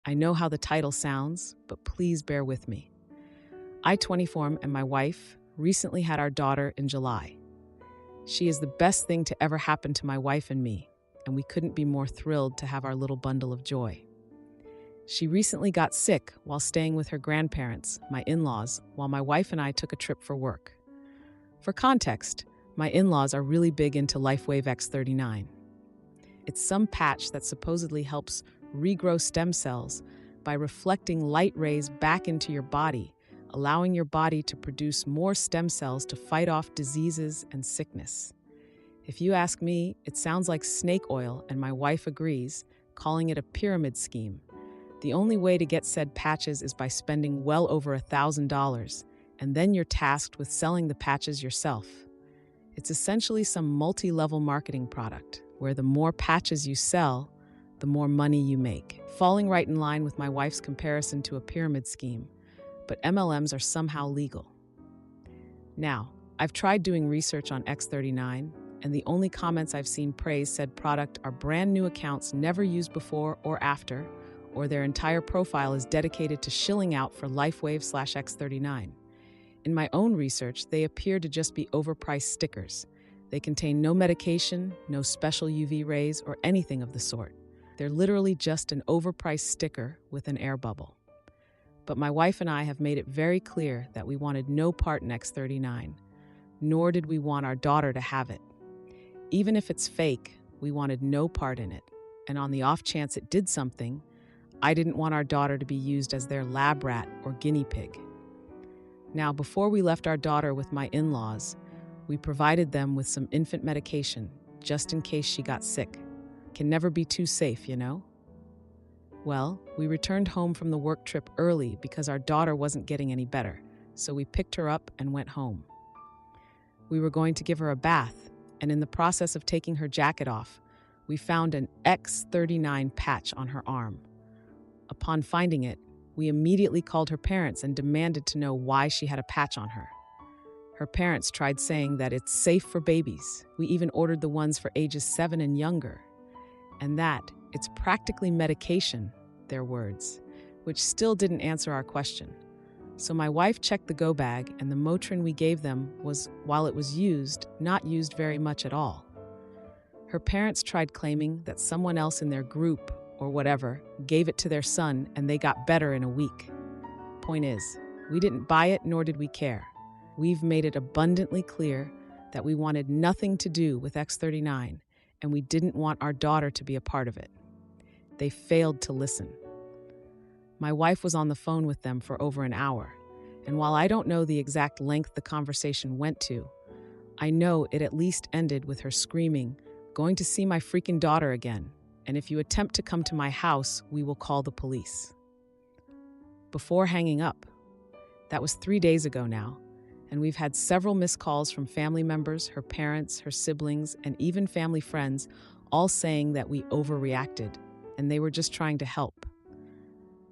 I know how the title sounds, but please bear with me. I, 24, and my wife recently had our daughter in July. She is the best thing to ever happen to my wife and me, and we couldn't be more thrilled to have our little bundle of joy. She recently got sick while staying with her grandparents, my in-laws, while my wife and I took a trip for work. For context, my in-laws are really big into LifeWave X39. It's some patch that supposedly helps regrow stem cells by reflecting light rays back into your body, allowing your body to produce more stem cells to fight off diseases and sickness. If you ask me, it sounds like snake oil, and my wife agrees, calling it a pyramid scheme. The only way to get said patches is by spending well over $1,000, and then you're tasked with selling the patches yourself. It's essentially some multi-level marketing product, where the more patches you sell, the more money you make. Falling right in line with my wife's comparison to a pyramid scheme, but MLMs are somehow legal. Now, I've tried doing research on X39, and the only comments I've seen praise said product are brand new accounts never used before or after, or their entire profile is dedicated to shilling out for LifeWave/X39. In my own research, they appear to just be overpriced stickers. They contain no medication, no special UV rays, or anything of the sort. They're literally just an overpriced sticker with an air bubble. But my wife and I have made it very clear that we wanted no part in X39, nor did we want our daughter to have it. Even if it's fake, we wanted no part in it. And on the off chance it did something, I didn't want our daughter to be used as their lab rat or guinea pig. Now, before we left our daughter with my in-laws, we provided them with some infant medication, just in case she got sick. Can never be too safe, you know? Well, we returned home from the work trip early because our daughter wasn't getting any better, so we picked her up and went home. We were going to give her a bath, and in the process of taking her jacket off, we found an X39 patch on her arm. Upon finding it, we immediately called her parents and demanded to know why she had a patch on her. Her parents tried saying that it's safe for babies. We even ordered the ones for ages 7 and younger. And that it's practically medication, their words, which still didn't answer our question. So my wife checked the go bag, and the Motrin we gave them was, while it was used, not used very much at all. Her parents tried claiming that someone else in their group, or whatever, gave it to their son and they got better in a week. Point is, we didn't buy it nor did we care. We've made it abundantly clear that we wanted nothing to do with X39, and we didn't want our daughter to be a part of it. They failed to listen. My wife was on the phone with them for over an hour, and while I don't know the exact length the conversation went to, I know it at least ended with her screaming, "Going to see my freaking daughter again, and if you attempt to come to my house, we will call the police." Before hanging up, that was 3 days ago now, and we've had several missed calls from family members, her parents, her siblings, and even family friends, all saying that we overreacted, and they were just trying to help.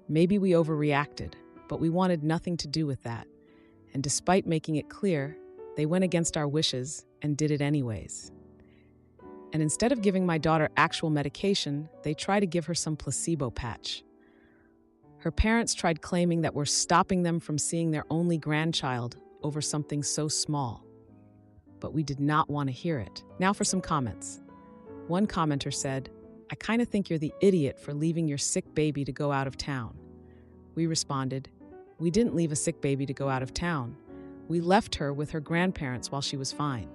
Maybe we overreacted, but we wanted nothing to do with that, and despite making it clear, they went against our wishes and did it anyways. And instead of giving my daughter actual medication, they try to give her some placebo patch. Her parents tried claiming that we're stopping them from seeing their only grandchild over something so small. But we did not want to hear it. Now for some comments. One commenter said, "I kind of think you're the idiot for leaving your sick baby to go out of town." We responded, "We didn't leave a sick baby to go out of town. We left her with her grandparents while she was fine.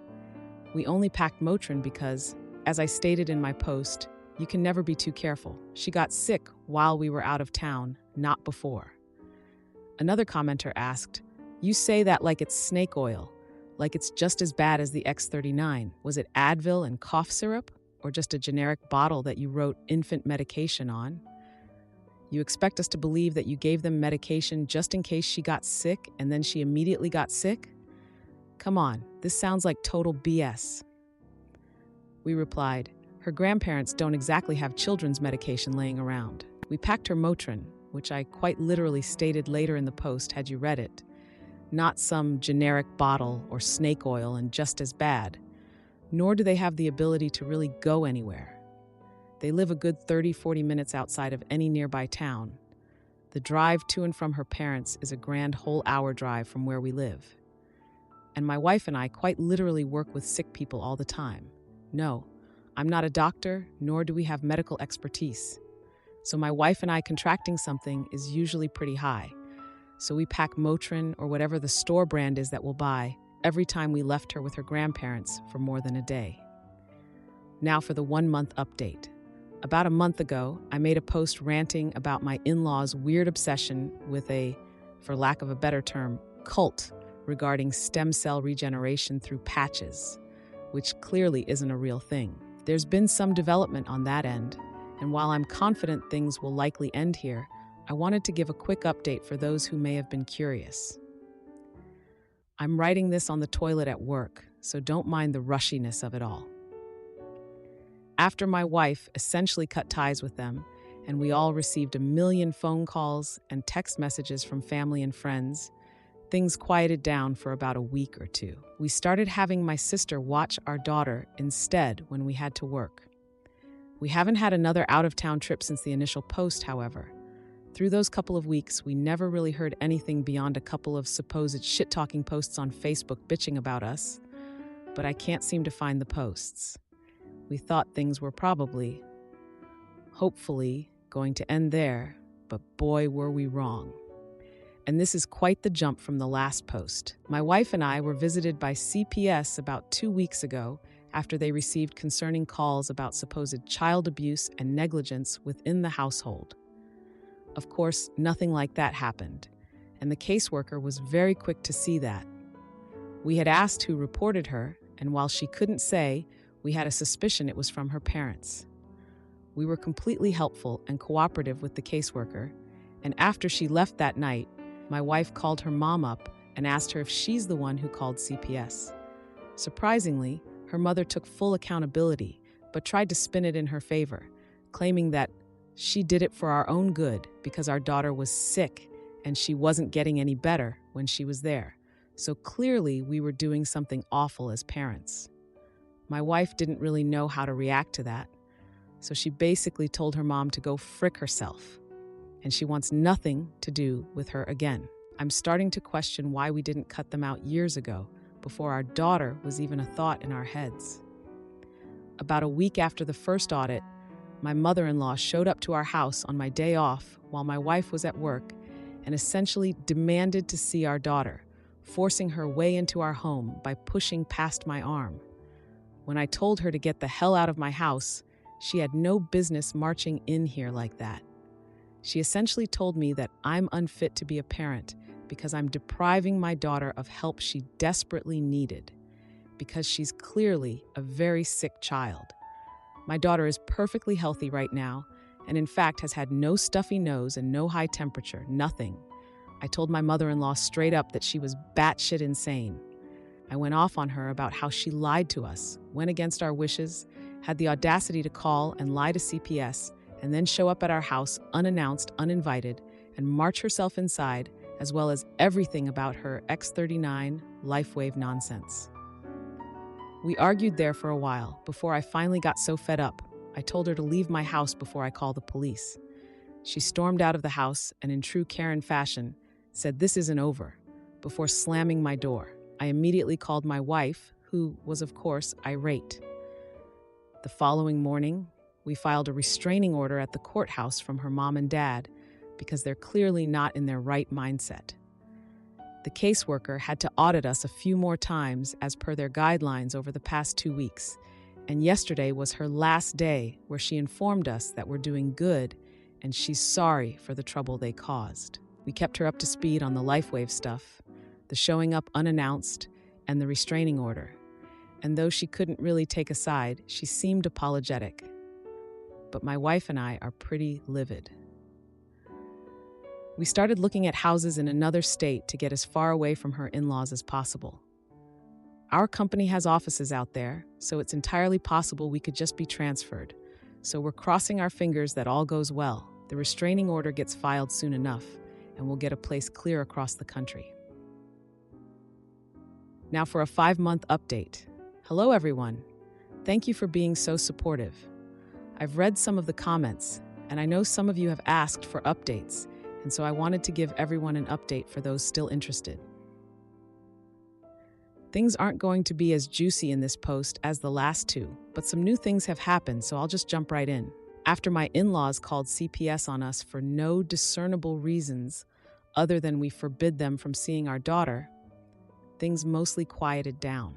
We only packed Motrin because, as I stated in my post, you can never be too careful. She got sick while we were out of town, not before." Another commenter asked, "You say that like it's snake oil, like it's just as bad as the X39. Was it Advil and cough syrup, or just a generic bottle that you wrote infant medication on? You expect us to believe that you gave them medication just in case she got sick and then she immediately got sick? Come on, this sounds like total BS." We replied, "Her grandparents don't exactly have children's medication laying around. We packed her Motrin, which I quite literally stated later in the post had you read it, not some generic bottle or snake oil and just as bad. Nor do they have the ability to really go anywhere. They live a good 30-40 minutes outside of any nearby town, The drive to and from her parents is a grand whole hour drive from where we live. And my wife and I quite literally work with sick people all the time. No, I'm not a doctor, nor do we have medical expertise. So my wife and I contracting something is usually pretty high. So we pack Motrin or whatever the store brand is that we'll buy every time we left her with her grandparents for more than a day. Now for the 1 month update. About a month ago, I made a post ranting about my in-laws' weird obsession with a, for lack of a better term, cult regarding stem cell regeneration through patches, which clearly isn't a real thing. There's been some development on that end, and while I'm confident things will likely end here, I wanted to give a quick update for those who may have been curious. I'm writing this on the toilet at work, so don't mind the rushiness of it all. After my wife essentially cut ties with them, and we all received a million phone calls and text messages from family and friends, things quieted down for about a week or two. We started having my sister watch our daughter instead when we had to work. We haven't had another out-of-town trip since the initial post, however. Through those couple of weeks, we never really heard anything beyond a couple of supposed shit-talking posts on Facebook bitching about us, but I can't seem to find the posts. We thought things were probably, hopefully, going to end there, but boy, were we wrong. And this is quite the jump from the last post. My wife and I were visited by CPS about 2 weeks ago after they received concerning calls about supposed child abuse and negligence within the household. Of course, nothing like that happened, and the caseworker was very quick to see that. We had asked who reported her, and while she couldn't say, we had a suspicion it was from her parents. We were completely helpful and cooperative with the caseworker, and after she left that night, my wife called her mom up and asked her if she's the one who called CPS. Surprisingly, her mother took full accountability, but tried to spin it in her favor, claiming that she did it for our own good because our daughter was sick and she wasn't getting any better when she was there. So clearly we were doing something awful as parents. My wife didn't really know how to react to that, so she basically told her mom to go frick herself, and she wants nothing to do with her again. I'm starting to question why we didn't cut them out years ago, before our daughter was even a thought in our heads. About a week after the first audit, my mother-in-law showed up to our house on my day off while my wife was at work and essentially demanded to see our daughter, forcing her way into our home by pushing past my arm. When I told her to get the hell out of my house, she had no business marching in here like that. She essentially told me that I'm unfit to be a parent because I'm depriving my daughter of help she desperately needed, because she's clearly a very sick child. My daughter is perfectly healthy right now, and in fact has had no stuffy nose and no high temperature, nothing. I told my mother-in-law straight up that she was batshit insane. I went off on her about how she lied to us, went against our wishes, had the audacity to call and lie to CPS, and then show up at our house unannounced, uninvited, and march herself inside, as well as everything about her X39 LifeWave nonsense. We argued there for a while before I finally got so fed up, I told her to leave my house before I call the police. She stormed out of the house and in true Karen fashion said this isn't over, before slamming my door. I immediately called my wife, who was of course irate. The following morning, we filed a restraining order at the courthouse from her mom and dad because they're clearly not in their right mindset. The caseworker had to audit us a few more times as per their guidelines over the past 2 weeks, and yesterday was her last day where she informed us that we're doing good and she's sorry for the trouble they caused. We kept her up to speed on the LifeWave stuff, the showing up unannounced, and the restraining order. And though she couldn't really take a side, she seemed apologetic. But my wife and I are pretty livid. We started looking at houses in another state to get as far away from her in-laws as possible. Our company has offices out there, so it's entirely possible we could just be transferred. So we're crossing our fingers that all goes well. The restraining order gets filed soon enough, and we'll get a place clear across the country. Now for a 5-month update. Hello, everyone. Thank you for being so supportive. I've read some of the comments, and I know some of you have asked for updates, and so I wanted to give everyone an update for those still interested. Things aren't going to be as juicy in this post as the last two, but some new things have happened, so I'll just jump right in. After my in-laws called CPS on us for no discernible reasons other than we forbid them from seeing our daughter, things mostly quieted down.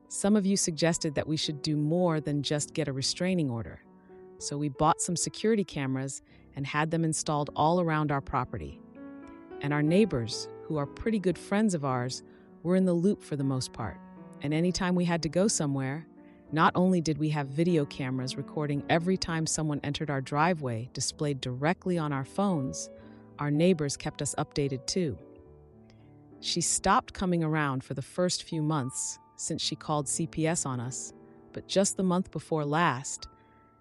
Some of you suggested that we should do more than just get a restraining order, so we bought some security cameras and had them installed all around our property. And our neighbors, who are pretty good friends of ours, were in the loop for the most part. And anytime we had to go somewhere, not only did we have video cameras recording every time someone entered our driveway displayed directly on our phones, our neighbors kept us updated too. She stopped coming around for the first few months since she called CPS on us, but just the month before last,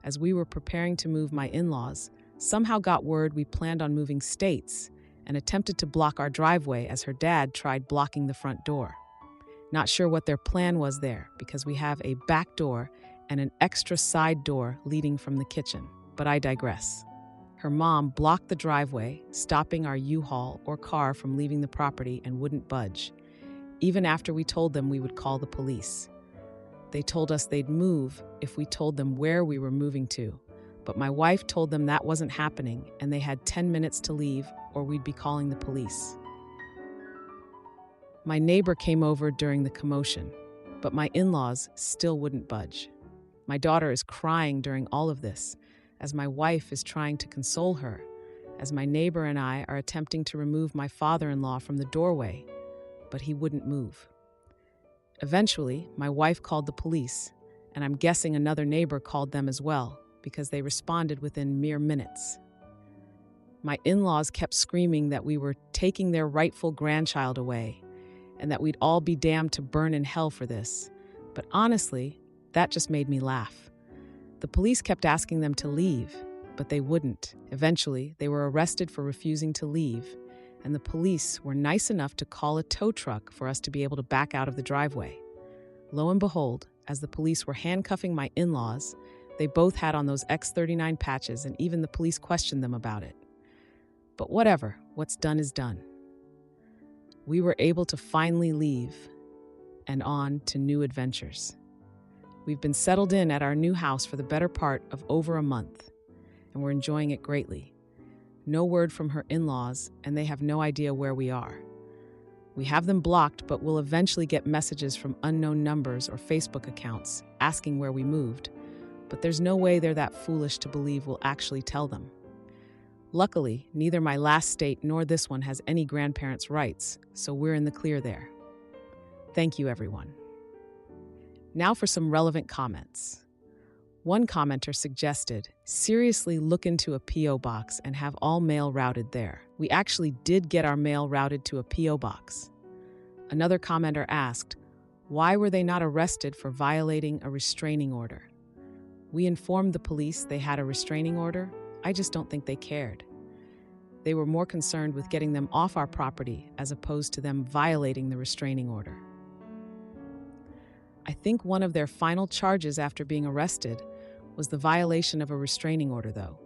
as we were preparing to move my in-laws, somehow got word we planned on moving states and attempted to block our driveway as her dad tried blocking the front door. Not sure what their plan was there, because we have a back door and an extra side door leading from the kitchen, but I digress. Her mom blocked the driveway, stopping our U-Haul or car from leaving the property, and wouldn't budge, even after we told them we would call the police. They told us they'd move if we told them where we were moving to, but my wife told them that wasn't happening and they had 10 minutes to leave or we'd be calling the police. My neighbor came over during the commotion, but my in-laws still wouldn't budge. My daughter is crying during all of this, as my wife is trying to console her, as my neighbor and I are attempting to remove my father-in-law from the doorway, but he wouldn't move. Eventually, my wife called the police, and I'm guessing another neighbor called them as well, because they responded within mere minutes. My in-laws kept screaming that we were taking their rightful grandchild away, and that we'd all be damned to burn in hell for this. But honestly, that just made me laugh. The police kept asking them to leave, but they wouldn't. Eventually, they were arrested for refusing to leave, and the police were nice enough to call a tow truck for us to be able to back out of the driveway. Lo and behold, as the police were handcuffing my in-laws, they both had on those X39 patches, and even the police questioned them about it. But whatever, what's done is done. We were able to finally leave and on to new adventures. We've been settled in at our new house for the better part of over a month, and we're enjoying it greatly. No word from her in-laws, and they have no idea where we are. We have them blocked, but we'll eventually get messages from unknown numbers or Facebook accounts asking where we moved, but there's no way they're that foolish to believe we'll actually tell them. Luckily, neither my last state nor this one has any grandparents' rights, so we're in the clear there. Thank you, everyone. Now for some relevant comments. One commenter suggested, seriously look into a P.O. box and have all mail routed there. We actually did get our mail routed to a P.O. box. Another commenter asked, why were they not arrested for violating a restraining order? We informed the police they had a restraining order. I just don't think they cared. They were more concerned with getting them off our property as opposed to them violating the restraining order. I think one of their final charges after being arrested was the violation of a restraining order, though.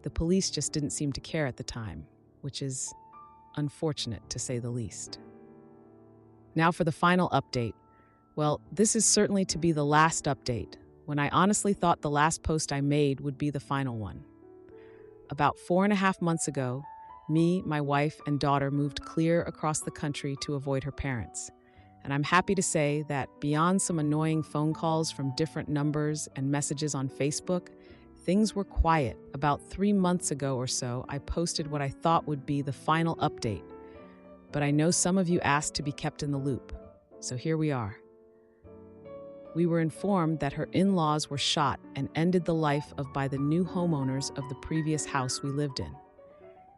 The police just didn't seem to care at the time, which is unfortunate to say the least. Now for the final update. Well, this is certainly to be the last update, when I honestly thought the last post I made would be the final one. About 4.5 months ago, me, my wife, and daughter moved clear across the country to avoid her parents. And I'm happy to say that beyond some annoying phone calls from different numbers and messages on Facebook, things were quiet. About 3 months ago or so, I posted what I thought would be the final update. But I know some of you asked to be kept in the loop, so here we are. We were informed that her in-laws were shot and ended the life of by the new homeowners of the previous house we lived in.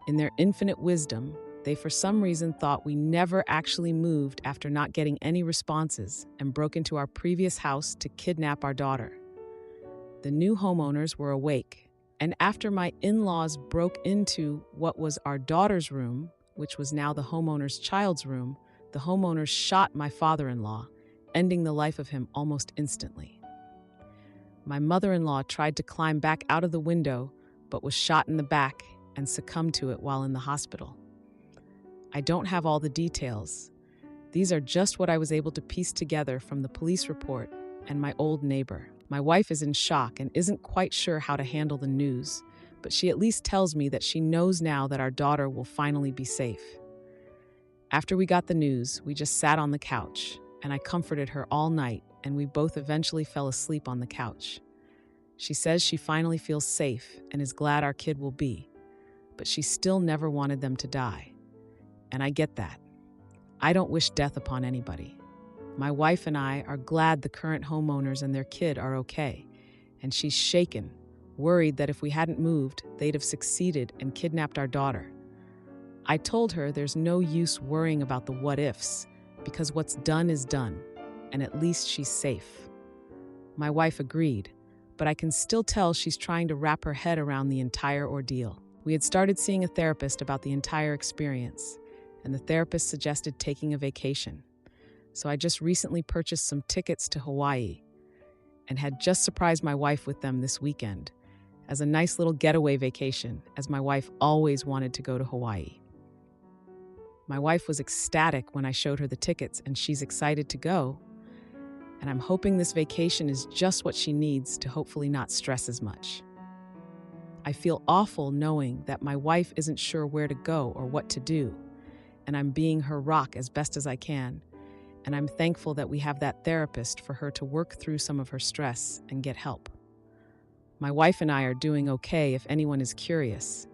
In their infinite wisdom, they for some reason thought we never actually moved after not getting any responses and broke into our previous house to kidnap our daughter. The new homeowners were awake, and after my in-laws broke into what was our daughter's room, which was now the homeowner's child's room, the homeowners shot my father-in-law, ending the life of him almost instantly. My mother-in-law tried to climb back out of the window, but was shot in the back and succumbed to it while in the hospital. I don't have all the details. These are just what I was able to piece together from the police report and my old neighbor. My wife is in shock and isn't quite sure how to handle the news, but she at least tells me that she knows now that our daughter will finally be safe. After we got the news, we just sat on the couch, and I comforted her all night, and we both eventually fell asleep on the couch. She says she finally feels safe and is glad our kid will be, but she still never wanted them to die. And I get that. I don't wish death upon anybody. My wife and I are glad the current homeowners and their kid are okay, and she's shaken, worried that if we hadn't moved, they'd have succeeded and kidnapped our daughter. I told her there's no use worrying about the what-ifs, because what's done is done, and at least she's safe. My wife agreed, but I can still tell she's trying to wrap her head around the entire ordeal. We had started seeing a therapist about the entire experience, and the therapist suggested taking a vacation. So I just recently purchased some tickets to Hawaii and had just surprised my wife with them this weekend as a nice little getaway vacation, as my wife always wanted to go to Hawaii. My wife was ecstatic when I showed her the tickets, and she's excited to go. And I'm hoping this vacation is just what she needs to hopefully not stress as much. I feel awful knowing that my wife isn't sure where to go or what to do, and I'm being her rock as best as I can. And I'm thankful that we have that therapist for her to work through some of her stress and get help. My wife and I are doing okay if anyone is curious.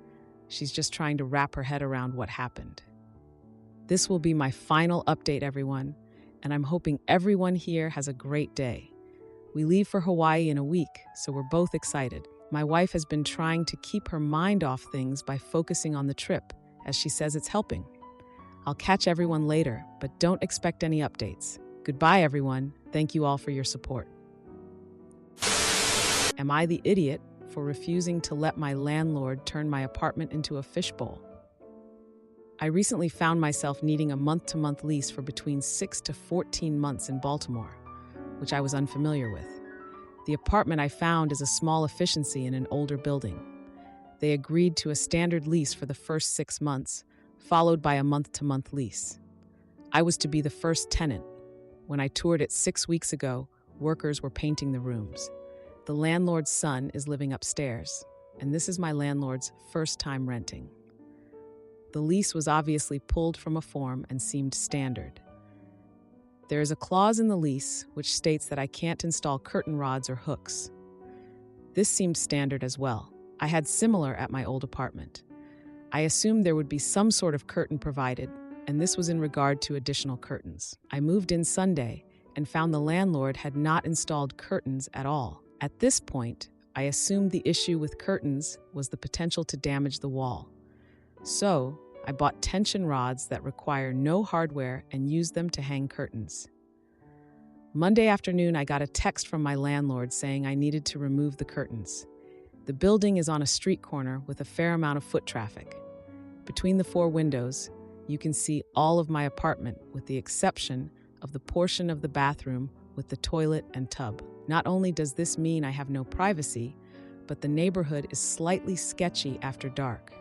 She's just trying to wrap her head around what happened. This will be my final update, everyone, and I'm hoping everyone here has a great day. We leave for Hawaii in a week, so we're both excited. My wife has been trying to keep her mind off things by focusing on the trip, as she says it's helping. I'll catch everyone later, but don't expect any updates. Goodbye, everyone. Thank you all for your support. Am I the idiot for refusing to let my landlord turn my apartment into a fishbowl? I recently found myself needing a month-to-month lease for between 6 to 14 months in Baltimore, which I was unfamiliar with. The apartment I found is a small efficiency in an older building. They agreed to a standard lease for the first 6 months, followed by a month-to-month lease. I was to be the first tenant. When I toured it 6 weeks ago, workers were painting the rooms. The landlord's son is living upstairs, and this is my landlord's first time renting. The lease was obviously pulled from a form and seemed standard. There is a clause in the lease which states that I can't install curtain rods or hooks. This seemed standard as well. I had similar at my old apartment. I assumed there would be some sort of curtain provided, and this was in regard to additional curtains. I moved in Sunday and found the landlord had not installed curtains at all. At this point, I assumed the issue with curtains was the potential to damage the wall. So, I bought tension rods that require no hardware and used them to hang curtains. Monday afternoon, I got a text from my landlord saying I needed to remove the curtains. The building is on a street corner with a fair amount of foot traffic. Between the 4 windows, you can see all of my apartment with the exception of the portion of the bathroom with the toilet and tub. Not only does this mean I have no privacy, but the neighborhood is slightly sketchy after dark.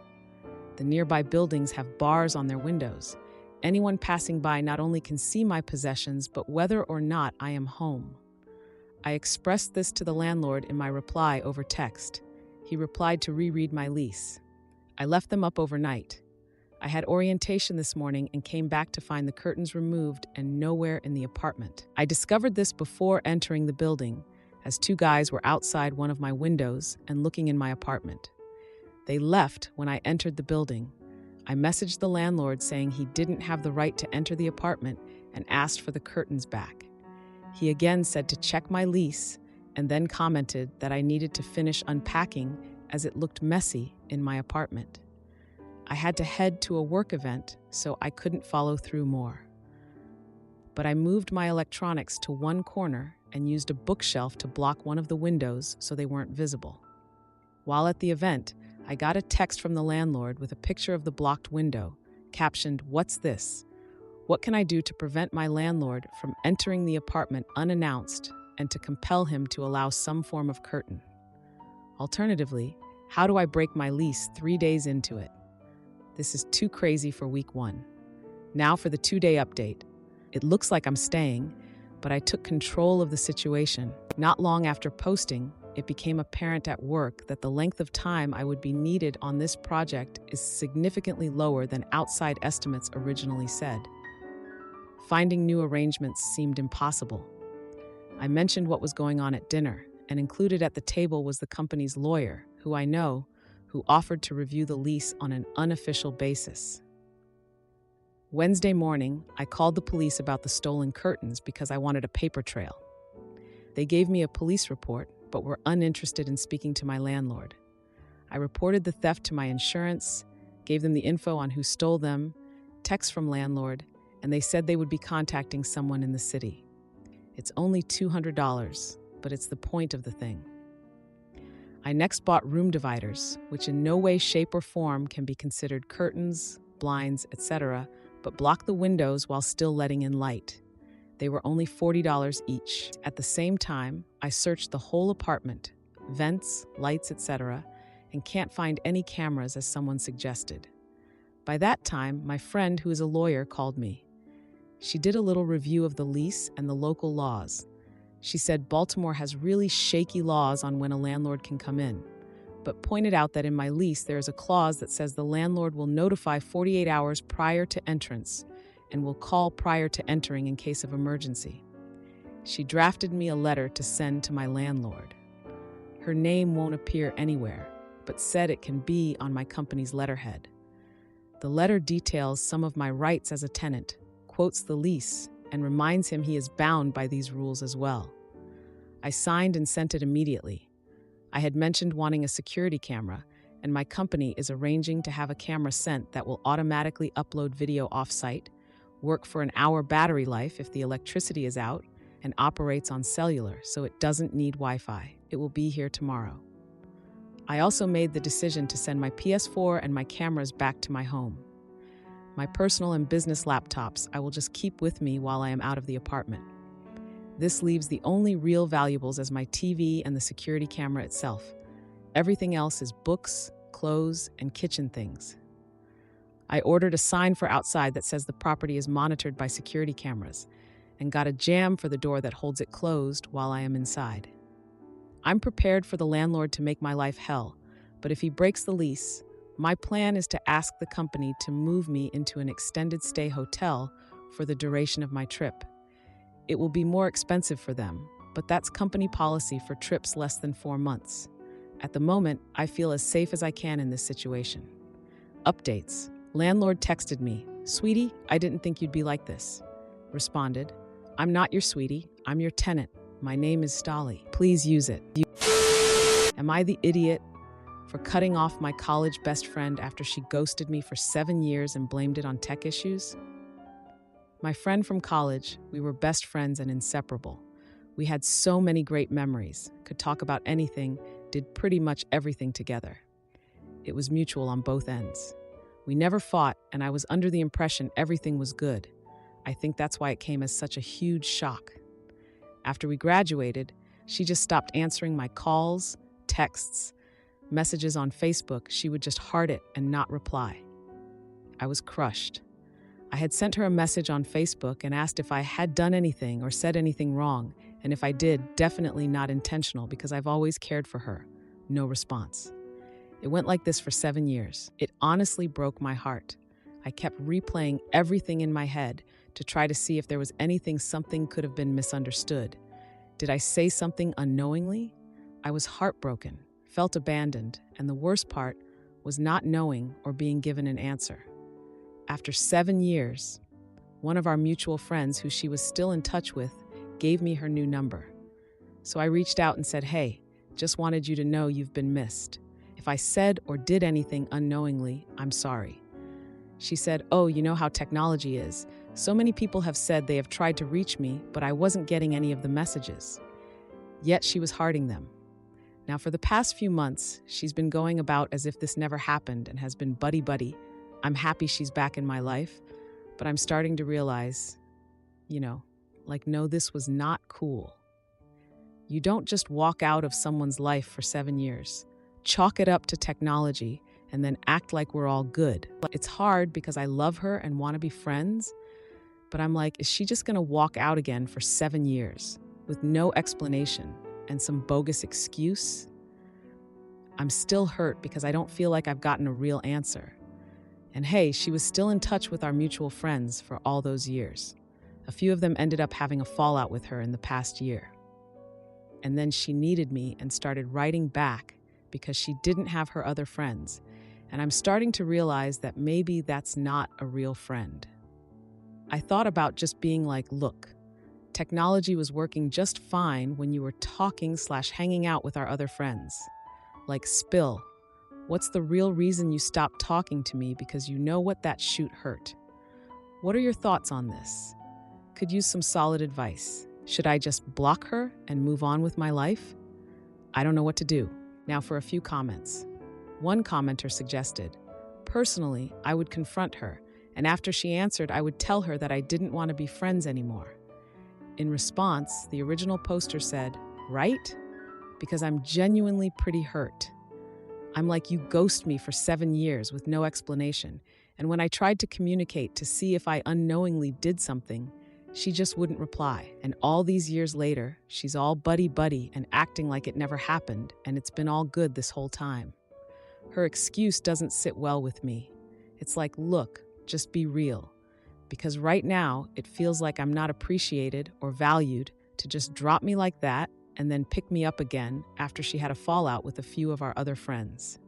The nearby buildings have bars on their windows. Anyone passing by not only can see my possessions, but whether or not I am home. I expressed this to the landlord in my reply over text. He replied to reread my lease. I left them up overnight. I had orientation this morning and came back to find the curtains removed and nowhere in the apartment. I discovered this before entering the building, as 2 guys were outside one of my windows and looking in my apartment. They left when I entered the building. I messaged the landlord saying he didn't have the right to enter the apartment and asked for the curtains back. He again said to check my lease and then commented that I needed to finish unpacking as it looked messy in my apartment. I had to head to a work event, so I couldn't follow through more. But I moved my electronics to one corner and used a bookshelf to block one of the windows so they weren't visible. While at the event, I got a text from the landlord with a picture of the blocked window, captioned, "What's this? What can I do to prevent my landlord from entering the apartment unannounced and to compel him to allow some form of curtain? Alternatively, How do I break my lease 3 days into it? This is too crazy for week 1. Now for the 2-day update. It looks like I'm staying, but I took control of the situation. Not long after posting, it became apparent at work that the length of time I would be needed on this project is significantly lower than outside estimates originally said. Finding new arrangements seemed impossible. I mentioned what was going on at dinner, and included at the table was the company's lawyer, who I know, who offered to review the lease on an unofficial basis. Wednesday morning, I called the police about the stolen curtains because I wanted a paper trail. They gave me a police report, but were uninterested in speaking to my landlord. I reported the theft to my insurance, gave them the info on who stole them, text from landlord, and they said they would be contacting someone in the city. It's only $200, but it's the point of the thing. I next bought room dividers, which in no way, shape, or form can be considered curtains, blinds, etc., but block the windows while still letting in light. They were only $40 each. At the same time, I searched the whole apartment, vents, lights, etc., and can't find any cameras as someone suggested. By that time, my friend, who is a lawyer, called me. She did a little review of the lease and the local laws. She said Baltimore has really shaky laws on when a landlord can come in, but pointed out that in my lease there is a clause that says the landlord will notify 48 hours prior to entrance and will call prior to entering in case of emergency. She drafted me a letter to send to my landlord. Her name won't appear anywhere, but said it can be on my company's letterhead. The letter details some of my rights as a tenant, quotes the lease, and reminds him he is bound by these rules as well. I signed and sent it immediately. I had mentioned wanting a security camera, and my company is arranging to have a camera sent that will automatically upload video off-site, work for an hour battery life if the electricity is out, and operates on cellular, so it doesn't need Wi-Fi. It will be here tomorrow. I also made the decision to send my PS4 and my cameras back to my home. My personal and business laptops I will just keep with me while I am out of the apartment. This leaves the only real valuables as my TV and the security camera itself. Everything else is books, clothes, and kitchen things. I ordered a sign for outside that says the property is monitored by security cameras, and got a jamb for the door that holds it closed while I am inside. I'm prepared for the landlord to make my life hell, but if he breaks the lease, my plan is to ask the company to move me into an extended stay hotel for the duration of my trip. It will be more expensive for them, but that's company policy for trips less than 4 months. At the moment, I feel as safe as I can in this situation. Updates. Landlord texted me, "Sweetie, I didn't think you'd be like this." Responded, "I'm not your sweetie, I'm your tenant. My name is Stolly. Please use it." Am I the idiot for cutting off my college best friend after she ghosted me for 7 years and blamed it on tech issues? My friend from college, we were best friends and inseparable. We had so many great memories, could talk about anything, did pretty much everything together. It was mutual on both ends. We never fought, and I was under the impression everything was good. I think that's why it came as such a huge shock. After we graduated, she just stopped answering my calls, texts, messages on Facebook. She would just heart it and not reply. I was crushed. I had sent her a message on Facebook and asked if I had done anything or said anything wrong, and if I did, definitely not intentional because I've always cared for her. No response. It went like this for 7 years. It honestly broke my heart. I kept replaying everything in my head to try to see if there was something could have been misunderstood. Did I say something unknowingly? I was heartbroken, felt abandoned, and the worst part was not knowing or being given an answer. After 7 years, one of our mutual friends who she was still in touch with gave me her new number. So I reached out and said, "Hey, just wanted you to know you've been missed. If I said or did anything unknowingly, I'm sorry." She said, "Oh, you know how technology is. So many people have said they have tried to reach me, but I wasn't getting any of the messages." Yet she was hearting them. Now, for the past few months, she's been going about as if this never happened and has been buddy-buddy. I'm happy she's back in my life, but I'm starting to realize, no, this was not cool. You don't just walk out of someone's life for 7 years. chalk it up to technology, and then act like we're all good. It's hard because I love her and want to be friends, but I'm like, is she just going to walk out again for 7 years with no explanation and some bogus excuse? I'm still hurt because I don't feel like I've gotten a real answer. And hey, she was still in touch with our mutual friends for all those years. A few of them ended up having a fallout with her in the past year. And then she needed me and started writing back because she didn't have her other friends. And I'm starting to realize that maybe that's not a real friend. I thought about just being like, look, technology was working just fine when you were talking/hanging out with our other friends. Like, spill. What's the real reason you stopped talking to me because you know what that shoot hurt? What are your thoughts on this? Could use some solid advice. Should I just block her and move on with my life? I don't know what to do. Now for a few comments. One commenter suggested, personally, I would confront her, and after she answered, I would tell her that I didn't want to be friends anymore. In response, the original poster said, right? Because I'm genuinely pretty hurt. I'm like, you ghost me for 7 years with no explanation, and when I tried to communicate to see if I unknowingly did something, she just wouldn't reply. And all these years later, she's all buddy-buddy and acting like it never happened, and it's been all good this whole time. Her excuse doesn't sit well with me. It's like, look, just be real. Because right now, it feels like I'm not appreciated or valued to just drop me like that and then pick me up again after she had a fallout with a few of our other friends.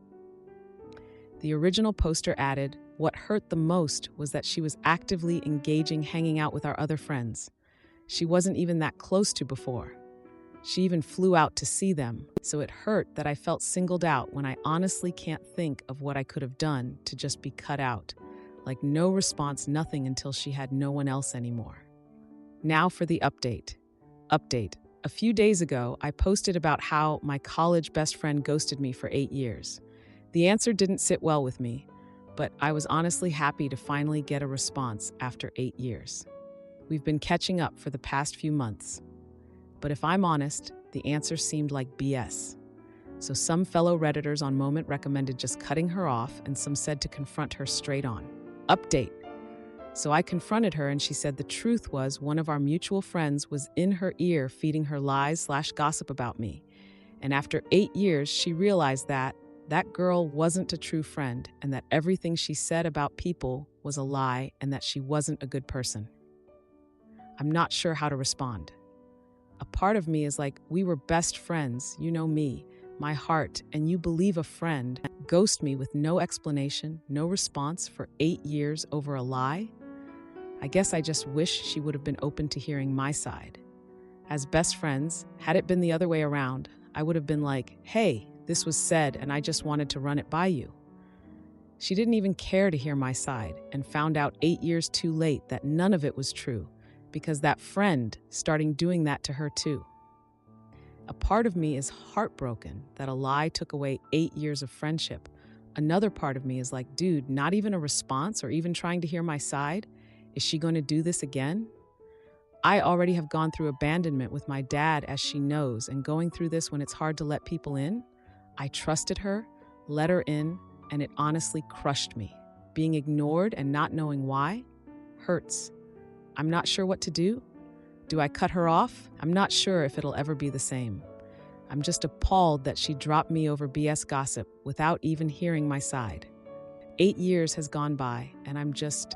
The original poster added, what hurt the most was that she was actively engaging hanging out with our other friends. She wasn't even that close to before. She even flew out to see them, so it hurt that I felt singled out when I honestly can't think of what I could have done to just be cut out. Like no response, nothing until she had no one else anymore. Now for the update. A few days ago, I posted about how my college best friend ghosted me for 8 years. The answer didn't sit well with me, but I was honestly happy to finally get a response after 8 years. We've been catching up for the past few months. But if I'm honest, the answer seemed like BS. So some fellow Redditors on Moment recommended just cutting her off, and some said to confront her straight on. Update. So I confronted her and she said the truth was one of our mutual friends was in her ear feeding her lies/gossip about me. And after 8 years, she realized that girl wasn't a true friend and that everything she said about people was a lie and that she wasn't a good person. I'm not sure how to respond. A part of me is like, we were best friends, you know me, my heart, and you believe a friend ghost me with no explanation, no response for 8 years over a lie? I guess I just wish she would have been open to hearing my side. As best friends, had it been the other way around, I would have been like, hey, this was said and I just wanted to run it by you. She didn't even care to hear my side and found out 8 years too late that none of it was true because that friend started doing that to her too. A part of me is heartbroken that a lie took away 8 years of friendship. Another part of me is like, dude, not even a response or even trying to hear my side? Is she going to do this again? I already have gone through abandonment with my dad, as she knows, and going through this when it's hard to let people in. I trusted her, let her in, and it honestly crushed me. Being ignored and not knowing why hurts. I'm not sure what to do. Do I cut her off? I'm not sure if it'll ever be the same. I'm just appalled that she dropped me over BS gossip without even hearing my side. 8 years has gone by, and I'm just,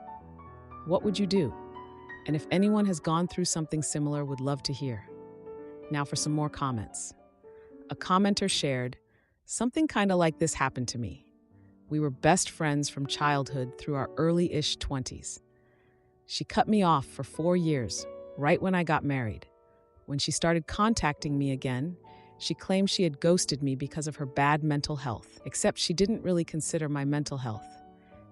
what would you do? And if anyone has gone through something similar, would love to hear. Now for some more comments. A commenter shared, something kind of like this happened to me. We were best friends from childhood through our early-ish 20s. She cut me off for 4 years, right when I got married. When she started contacting me again, she claimed she had ghosted me because of her bad mental health, except she didn't really consider my mental health.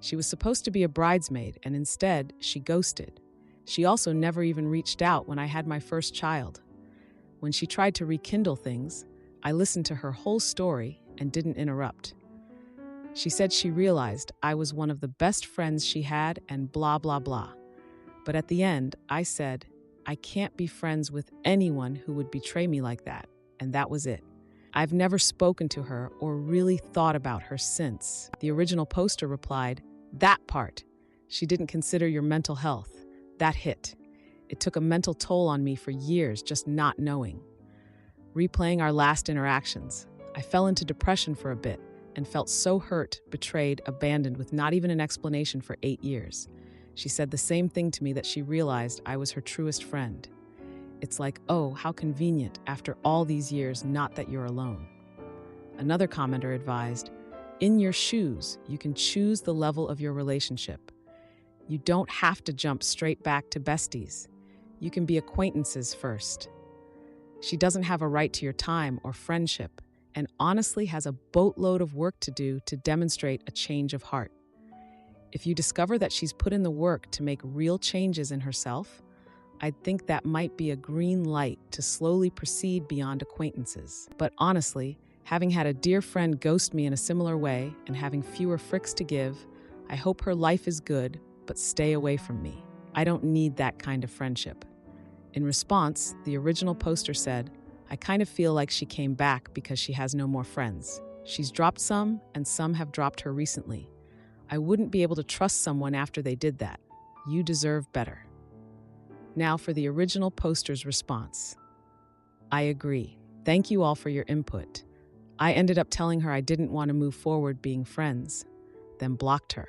She was supposed to be a bridesmaid, and instead, she ghosted. She also never even reached out when I had my first child. When she tried to rekindle things, I listened to her whole story and didn't interrupt. She said she realized I was one of the best friends she had and blah, blah, blah. But at the end, I said, I can't be friends with anyone who would betray me like that, and that was it. I've never spoken to her or really thought about her since. The original poster replied, "That part. She didn't consider your mental health. That hit. It took a mental toll on me for years just not knowing." Replaying our last interactions, I fell into depression for a bit and felt so hurt, betrayed, abandoned with not even an explanation for 8 years. She said the same thing to me that she realized I was her truest friend. It's like, oh, how convenient after all these years, not that you're alone. Another commenter advised, "In your shoes, you can choose the level of your relationship. You don't have to jump straight back to besties. You can be acquaintances first. She doesn't have a right to your time or friendship, and honestly has a boatload of work to do to demonstrate a change of heart. If you discover that she's put in the work to make real changes in herself, I'd think that might be a green light to slowly proceed beyond acquaintances. But honestly, having had a dear friend ghost me in a similar way and having fewer fricks to give, I hope her life is good, but stay away from me. I don't need that kind of friendship." In response, the original poster said, "I kind of feel like she came back because she has no more friends. She's dropped some, and some have dropped her recently. I wouldn't be able to trust someone after they did that. You deserve better." Now for the original poster's response. "I agree. Thank you all for your input. I ended up telling her I didn't want to move forward being friends, then blocked her.